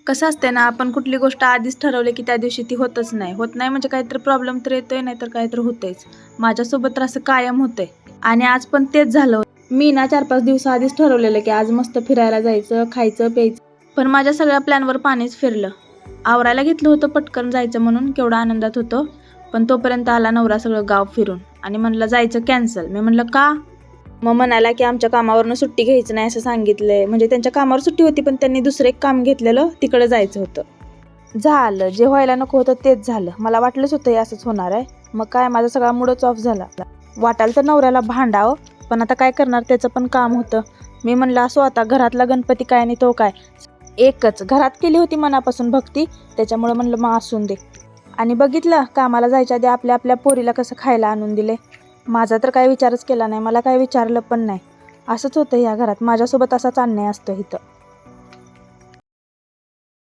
कसं असते ना, आपण कुठली गोष्ट आधीच ठरवली की त्या दिवशी ती होतच नाही. होत नाही म्हणजे काहीतरी प्रॉब्लेम तर येतोय, नाहीतर काहीतरी होतंयच. माझ्यासोबत तर असं कायम होतंय आणि आज पण तेच झालं. मी ना 4-5 दिवसाआधीच ठरवलेलं की आज मस्त फिरायला जायचं, खायचं, प्यायचं. पण माझ्या सगळ्या प्लॅनवर पाणीच फिरलं. आवरायला घेतलं होतं पटकन जायचं म्हणून, केवढा आनंदात होतो. पण तोपर्यंत आला नवरा सगळं गाव फिरून आणि म्हणलं जायचं कॅन्सल. मी म्हणलं का? मग म्हणाला की आमच्या कामावरनं सुट्टी घ्यायची नाही असं सांगितलंय. म्हणजे त्यांच्या कामावर सुट्टी होती पण त्यांनी दुसरं एक काम घेतलेलं, तिकडे जायचं होतं. झालं, जे व्हायला नको होतं तेच झालं. मला वाटलंच होतं हे असंच होणार आहे. मग काय माझा सगळा मूडच ऑफ झाला. वाटायला तर नवऱ्याला भांडावं, पण आता काय करणार, त्याचं पण काम होतं. मी म्हणलं असो आता, घरातला गणपती काय आणि तो काय एकच. घरात केली होती मनापासून भक्ती, त्याच्यामुळे म्हणलं मग असून दे. आणि बघितलं, कामाला जायच्या आधी आपल्या आपल्या पोरीला कसं खायला आणून दिले. माझा तर काय विचारच केला नाही, मला काय विचारलं पण नाही. असंच होतं ह्या घरात, माझ्यासोबत असाच अन्याय असतो इथं.